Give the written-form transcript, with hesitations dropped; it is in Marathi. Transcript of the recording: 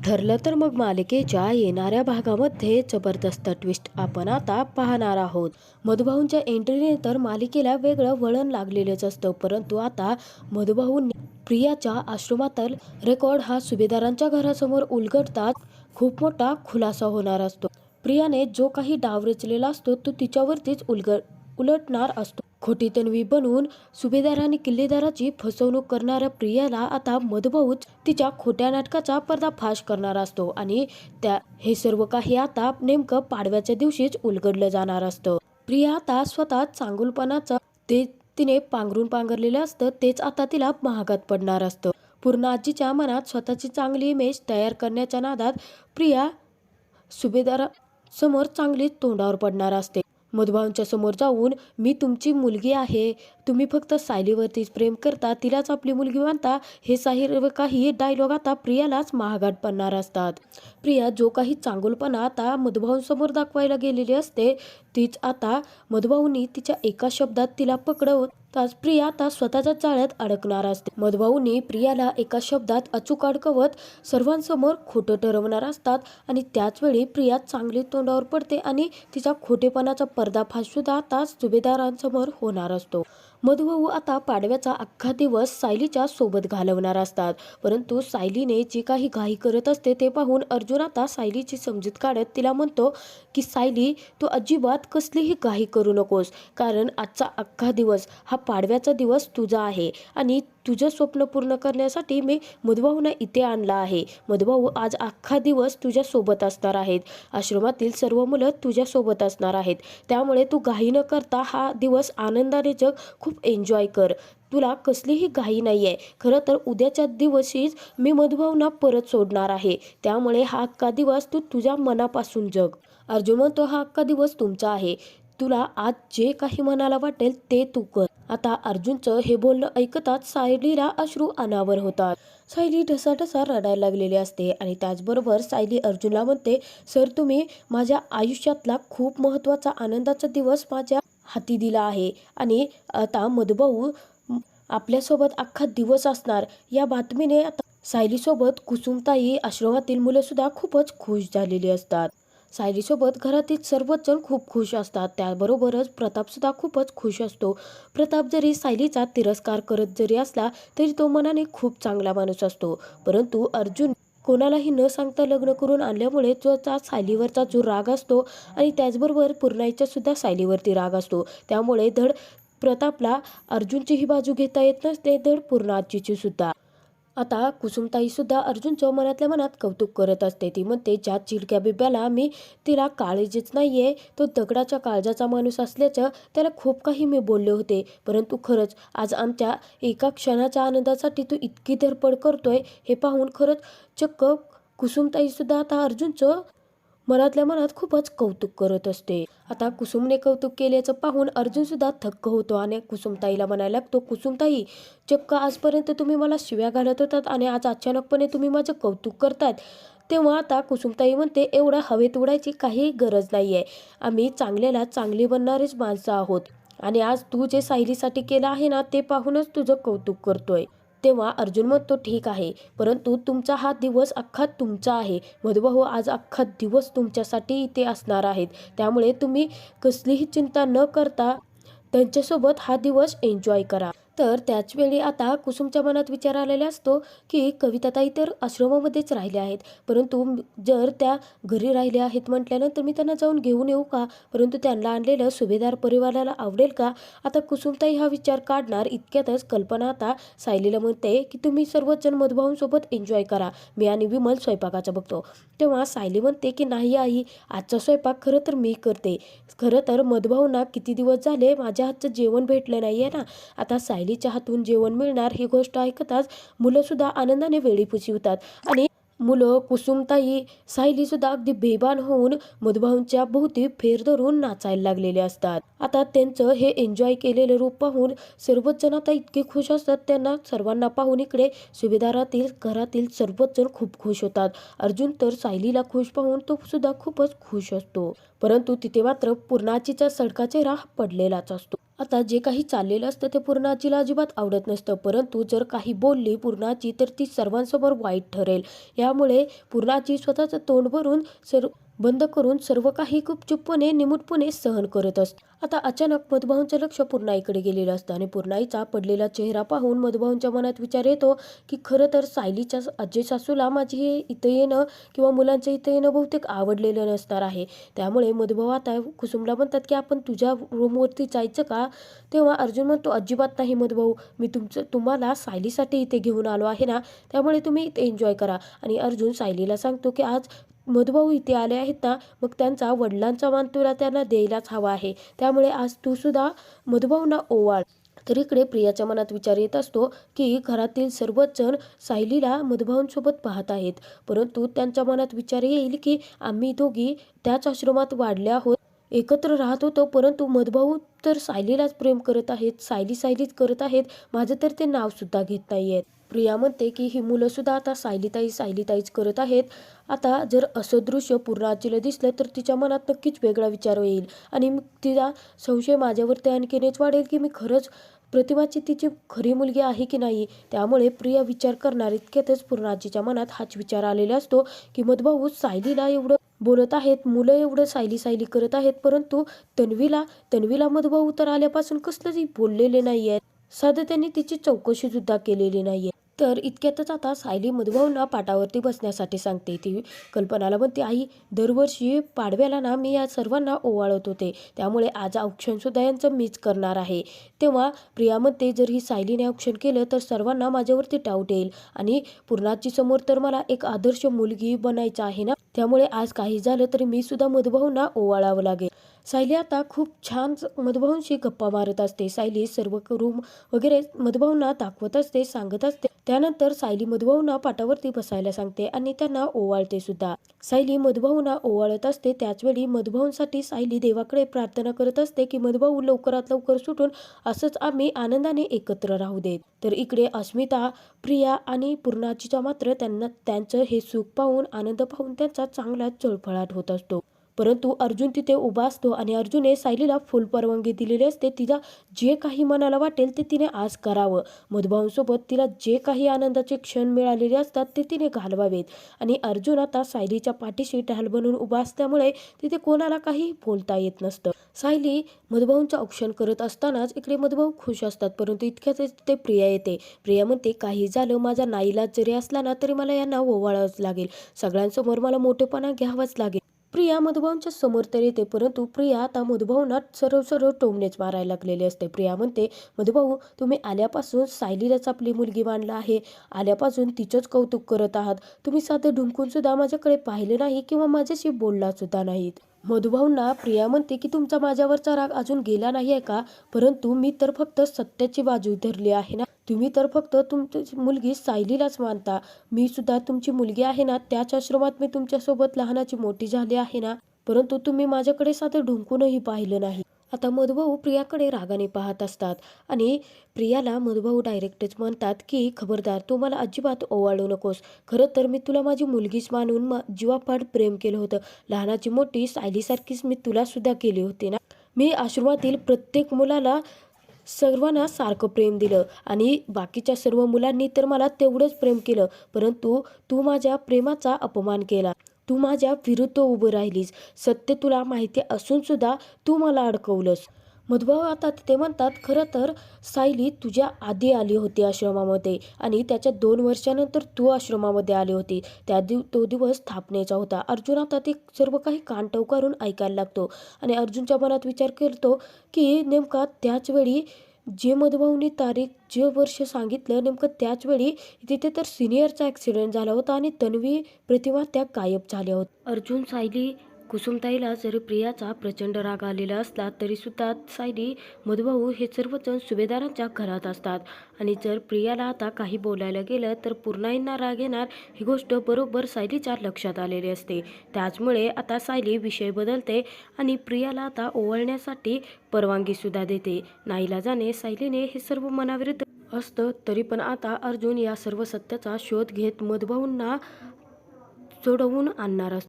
ठरलं तर मग मालिकेच्या येणाऱ्या भागामध्ये जबरदस्त ट्विस्ट आपण आता पाहणार आहोत. मधुभाऊंच्या एंट्रीने तर मालिकेला वेगळं वळण लागलेलंच असतं, परंतु आता मधुभाऊंनी प्रियाच्या आश्रमातील रेकॉर्ड हा सुभेदारांच्या घरासमोर उलगडतात खूप मोठा खुलासा होणार असतो. प्रियाने जो काही डाव रचलेला असतो तो तिच्यावरतीच उलटणार असतो. खोटी तन्वी बनवून सुभेदारांनी किल्लेदाराची फसवणूक करणाऱ्या प्रियाला आता मधुभाऊच तिच्या खोट्या नाटकाचा पर्दाफाश करणार असतो आणि हे सर्व काही आता नेमकं पाडव्याच्या दिवशीच उलगडलं जाणार असतं. प्रिया आता स्वतः चांगुलपणाचं तिने पांघरलेलं असतं तेच आता तिला महागात पडणार असतं. पूर्ण आजीच्या मनात स्वतःची चांगली इमेज तयार करण्याच्या नादात प्रिया सुभेदारासमोर चांगलीच तोंडावर पडणार असते. मधुभाऊंच्या समोर जाऊन मी तुमची मुलगी आहे, तुम्ही फक्त सायलीवरतीच प्रेम करता, तिलाच आपली मुलगी मानता, हे काही डायलॉग आता प्रियालाच महागात पडणार असतात. प्रिया जो काही चांगुलपणा आता मधुभाऊंसमोर दाखवायला गेलेली असते तीच आता मधुभाऊंनी तिच्या एका शब्दात तिला पकडवताच प्रिया आता स्वतःच्या जाळ्यात अडकणार असते. मधुभाऊंनी प्रियाला एका शब्दात अचूक अडकवत सर्वांसमोर खोटं ठरवणार असतात आणि त्याच वेळी प्रिया चांगली तोंडावर पडते आणि तिचा खोटेपणाचा पर्दाफाश सुद्धा आता सुभेदारांसमोर होणार असतो. मधुभाऊ आता पाडव्याचा अख्खा दिवस सायलीच्या सोबत घालवणार असतात, परंतु सायलीने जी काही घाई करत असते ते पाहून अर्जुन आता सायलीची समजूत काढत तिला म्हणतो की सायली, तू अजिबात कसलीही घाई करू नकोस, कारण आजचा अख्खा दिवस हा पाडव्याचा दिवस तुझा आहे आणि तुझं स्वप्न पूर्ण करण्यासाठी मी मधुभाऊंना इथे आणला आहे. मधुभाऊ आज अख्खा दिवस तुझ्या सोबत असणार आहेत, आश्रमातील सर्व मुलं तुझ्या सोबत असणार आहेत, त्यामुळे तू घाई न करता हा दिवस आनंदाने जग, खूप एन्जॉय कर, तुला कसलीही घाई नाहीये. खरं तर उद्याच्या दिवशीच मी मधुभाऊंना परत सोडणार आहे, त्यामुळे हा अख्खा दिवस तू तुझ्या मनापासून जग. अर्जुन म्हणतो, हा अख्खा दिवस तुमचा आहे, तुला आज जे काही मनाला वाटेल ते तू कर. आता अर्जुनचं हे बोलणं ऐकताच सायलीला अश्रू अनावर होतात. सायली ढसाढसा रडायला लागलेली असते आणि त्याचबरोबर सायली अर्जुनला म्हणते, सर, तुम्ही माझ्या आयुष्यातला खूप महत्त्वाचा आनंदाचा दिवस माझ्या हाती दिला आहे आणि आता मधुभाऊ आपल्यासोबत अख्खा दिवस असणार या बातमीने आता सायलीसोबत कुसुमताई, आश्रमातील मुलं सुद्धा खूपच खुश झालेली असतात. सायलीसोबत घरातील सर्वच जण खूप खुश असतात, त्याबरोबरच प्रताप सुद्धा खूपच खुश असतो. प्रताप जरी सायलीचा तिरस्कार करत जरी असला तरी तो मनाने खूप चांगला माणूस असतो, परंतु अर्जुन कोणालाही न सांगता लग्न करून आणल्यामुळे त्याचा सायलीवरचा जो राग असतो आणि त्याचबरोबर पूर्णाईचा सुद्धा सायलीवरती राग असतो, त्यामुळे धड प्रतापला अर्जुनची ही बाजू घेता येत नसते, धड पूर्णाजीची सुद्धा. आता कुसुमताई सुद्धा अर्जुनच्या मनातल्या मनात कौतुक करत असते. ती म्हणते, ज्या चिडक्या बिब्याला मी तिला काळजीच नाहीये, तो दगडाच्या काळजाचा माणूस असल्याचं त्याला खूप काही मी बोलले होते, परंतु खरंच आज आमच्या एका क्षणाच्या आनंदासाठी तू इतकी धडपड करतोय हे पाहून खरंच चक्क कुसुमताई सुद्धा आता अर्जुनचं मनातल्या मनात खूपच कौतुक करत असते. आता कुसुमने कौतुक केल्याचं पाहून अर्जुन सुद्धा थक्क होतो आणि कुसुमताईला म्हणायला लागतो, कुसुमताई, चक्क आजपर्यंत तुम्ही मला शिव्या घालत होतात आणि आज अचानकपणे तुम्ही माझं कौतुक करतायत. तेव्हा आता कुसुमताई म्हणते, एवढा हवेत उडायची काही गरज नाहीये, आम्ही चांगल्याला चांगली बनणारीच माणसं आहोत आणि आज तू जे सायलीसाठी केलं आहे ना ते पाहूनच तुझं कौतुक करतोय. तेव्हा अर्जुन म्हणतो, ठीक आहे, परंतु तुमचा हा दिवस अख्खा तुमचा आहे. मधुभाऊ आज अख्खा दिवस तुमच्यासाठी इथे असणार आहेत, त्यामुळे तुम्ही कसलीही चिंता न करता त्यांच्यासोबत हा दिवस एन्जॉय करा. तर त्याचवेळी आता कुसुमच्या मनात विचार आलेला असतो की कविताताई तर आश्रमामध्येच राहिल्या आहेत, परंतु जर त्या घरी राहिल्या आहेत म्हटल्यानंतर मी त्यांना जाऊन घेऊन येऊ का, परंतु त्यांना आणलेलं सुभेदार परिवाराला आवडेल का. आता कुसुमताई हा विचार काढणार इतक्यातच कल्पना आता सायलीला म्हणते की तुम्ही सर्वजण मधुभाऊंसोबत एन्जॉय करा, मी आणि विमल स्वयंपाकाचं बघतो. तेव्हा सायली म्हणते की नाही आई, आजचा स्वयंपाक खरं तर मी करते, खरं तर मधुभाऊंना किती दिवस झाले माझ्या हातचं जेवण भेटलं नाहीये ना. आता सायलीच्या हातून जेवण मिळणार ही गोष्ट ऐकताच मुलं सुद्धा आनंदाने वेळीपुशी होतात आणि मुलं, कुसुमताई, सायली सुद्धा अगदी बेभान होऊन मधुभाऊंच्या भोवती फेर धरून नाचायला लागलेले असतात. आता त्यांचं हे एन्जॉय केलेलं रूप पाहून सर्वच जण आता इतके खुश असतात, त्यांना सर्वांना पाहून इकडे सुभेदारातील घरातील सर्वच जण खूप खुश होतात. अर्जुन तर सायलीला खुश पाहून तो सुद्धा खूपच खुश असतो, परंतु तिथे मात्र पूर्णाजीचा सडका चेहरा पडलेलाच असतो. आता जे काही चाललेलं असतं ते पूर्णाजीला अजिबात आवडत नसतं, परंतु जर काही बोलली पूर्णाजी तर ती सर्वांसमोर वाईट ठरेल. यामुळे पूर्णाजी स्वतःचं तोंड भरून बंद करून सर्व काही खूप चुपपणे निमूटपणे सहन करत असते. आता अचानक मधुभाऊंचं लक्ष पूर्णाईकडे गेलेलं असतं आणि पूर्णाईचा पडलेला चेहरा पाहून मधुभाऊंच्या मनात विचार येतो की खरं तर सायलीच्या आजी सासूला माझी हे इथं येणं किंवा मुलांच्या इथं येणं बहुतेक आवडलेलं नसणार आहे. त्यामुळे मधुभाऊ आता कुसुमला म्हणतात की आपण तुझ्या रूमवरती जायचं का? तेव्हा अर्जुन म्हणतो अजिबात नाही मधुभाऊ, मी तुम्हाला सायलीसाठी इथे घेऊन आलो आहे ना, त्यामुळे तुम्ही इथे एन्जॉय करा. आणि अर्जुन सायलीला सांगतो की आज मधुभाऊ इथे आले आहेत ना, मग त्यांचा वडिलांचा मान तुला त्यांना द्यायलाच हवा आहे. त्यामुळे आज तू सुद्धा मधुभाऊंना ओवाळ. तर इकडे प्रियाच्या मनात विचार येत असतो की घरातील सर्वच जण सायलीला मधुभाऊंसोबत पाहत आहेत, परंतु त्यांच्या मनात विचार येईल की आम्ही दोघी त्याच आश्रमात वाढल्या आहोत, एकत्र राहत होतो, परंतु मधुभाऊ तर सायलीलाच प्रेम करत आहेत, सायलीच करत आहेत, माझं तर ते नावसुद्धा घेत नाही आहेत. प्रिया म्हणते की ही मुलंसुद्धा आता सायलीताईच करत आहेत. आता जर असं दृश्य पूर्ण आजीला दिसलं तर तिच्या मनात नक्कीच वेगळा विचार येईल आणि मग तिला संशय माझ्यावरती आणखीनच वाढेल की मी खरंच प्रतिमाची तिची खरी मुलगी आहे की नाही. त्यामुळे प्रिया विचार करणार इतक्यातच पूर्ण आजीच्या मनात हाच विचार आलेला असतो की मधुभाऊ सायलीला एवढं बोलत आहेत, मुलं एवढं सायली करत आहेत, परंतु तन्वीला मधुभाऊ तर आल्यापासून कसलंच बोललेले नाही आहेत, साधं त्यांनी तिची चौकशी सुद्धा केलेली नाहीये. तर इतक्यातच आता सायली मधुभाऊंना पाटावरती बसण्यासाठी सांगते. ती कल्पनाला म्हणते आई, दरवर्षी पाडव्याला ना मी या सर्वांना ओवाळत होते, त्यामुळे आज औक्षण सुद्धा यांचं मीच करणार आहे. तेव्हा प्रिया म्हणते जर ही सायलीने औक्षण केलं तर सर्वांना माझ्यावरती डाऊट येईल आणि पूर्णाची समोर तर मला एक आदर्श मुलगी बनायचं आहे ना, त्यामुळे आज काही झालं तरी मी सुद्धा मधुभाऊंना ओवाळावं लागेल. सायली आता खूप छान मधुभाऊंशी गप्पा मारत असते. सायली सर्व रूम वगैरे मधुभाऊंना दाखवत असते, सांगत असते. त्यानंतर सायली मधुभाऊंना पाटावरती बसायला सांगते आणि त्यांना ओवाळते सुद्धा. सायली मधुभाऊंना ओवाळत असते त्याचवेळी मधुभाऊंसाठी सायली देवाकडे प्रार्थना करत असते की मधुभाऊ लवकरात लवकर सुटून असंच आम्ही आनंदाने एकत्र राहू देत. तर इकडे अस्मिता, प्रिया आणि पूर्णाजीचा मात्र त्यांचं हे सुख पाहून, आनंद पाहून त्यांचा चांगला चळफळाट होत असतो. परंतु अर्जुन तिथे उभा असतो आणि अर्जुनने सायलीला फुल परवानगी दिलेली असते. तिला जे काही मनाला वाटेल ते तिने आज करावं. मधुभाऊंसोबत तिला जे काही आनंदाचे क्षण मिळालेले असतात ते तिने घालवावेत. आणि अर्जुन आता सायलीच्या पाठीशी ढाल बनून उभा असल्यामुळे तिथे कोणाला काही बोलता येत नसतं. सायली मधुभाऊंचं औक्षण करत असतानाच इकडे मधुभाऊ खुश असतात, परंतु इतक्यातच तिथे प्रिया येते. प्रिया म्हणते काही झालं, माझा नाईलाज जरी असला ना तरी मला यांना ओवाळावंच लागेल, सगळ्यांसमोर मला मोठेपणा घ्यावाच लागेल. प्रिया मधुभाऊंच्या समोर तर येते, परंतु प्रिया आता मधुभाऊंना सरळ टोमणेच मारायला लागलेले असते. प्रिया म्हणते मधुभाऊ, तुम्ही आल्यापासून सायलीलाच आपली मुलगी मानलं आहे, आल्यापासून तिचंच कौतुक करत आहात, तुम्ही साधं ढुंकून सुद्धा माझ्याकडे पाहिले नाही किंवा माझ्याशी बोलला सुद्धा नाहीत. मधुभाऊंना प्रिया म्हणते की तुमचा माझ्यावरचा राग अजून गेला नाही आहे का? परंतु मी तर फक्त सत्याची बाजू धरली आहे ना, तुम्ही तर फक्त तुमची मुलगी सायलीलाच मानता. मी सुद्धा तुमची मुलगी आहे ना, त्याच आश्रमात मी तुमच्यासोबत लहानाची मोठी झाली आहे ना, परंतु तुम्ही माझ्याकडे साधं ढुंकूनही पाहिलं नाही. आता मधुभाऊ प्रियाकडे रागाने पाहत असतात आणि प्रियाला मधुभाऊ डायरेक्टच म्हणतात की खबरदार, तू मला अजिबात ओवाळू नकोस. खरं तर मी तुला माझी मुलगीच मानून जीवापाड प्रेम केलं होतं. लहानाची मोठी सायलीसारखीच मी तुला सुद्धा केली होती ना. मी आश्रमातील प्रत्येक मुलाला सर्वांना सारखं प्रेम दिलं आणि बाकीच्या सर्व मुलांनी तर मला तेवढंच प्रेम केलं, परंतु तू माझ्या प्रेमाचा अपमान केला. तू माझ्या विरुद्ध उभं राहिलीस. सत्य तुला माहिती असून सुद्धा तू मला अडकवलंस. मधुभाऊ आता तिथे म्हणतात खरं तर सायली तुझ्या आधी आली होती आश्रमामध्ये आणि त्याच्या 2 वर्षानंतर तू आश्रमामध्ये आली होती. तो दिवस स्थापनेचा होता. अर्जुन आता ते सर्व काही कान टवकारून ऐकायला लागतो आणि अर्जुनच्या मनात विचार करतो की नेमका त्याच वेळी जे मधुभाऊंनी तारीख जे वर्ष सांगितलं, नेमकं त्याच वेळी तिथे तर सिनियरचा ॲक्सिडेंट झाला होता आणि तन्वी, प्रतिमा त्या गायब झाल्या होत्या. अर्जुन, सायली, कुसुमताईला जरी प्रियाचा प्रचंड राग आलेला असला तरी सुद्धा सायली, मधुभाऊ हे सर्वजण सुभेदारांच्या घरात असतात आणि जर प्रियाला आता काही बोलायला गेलं तर पूर्णाईंना राग येणार ही गोष्ट बरोबर सायलीच्या लक्षात आलेली असते. त्याचमुळे आता सायली विषय बदलते आणि प्रियाला आता ओवाळण्यासाठी परवानगी सुद्धा देते. नाईलाजाने सायलीने हे सर्व मनाविरुद्ध असतं तरी पण आता अर्जुन या सर्व सत्याचा शोध घेत मधुभाऊंना सोडवून आणणार असतो.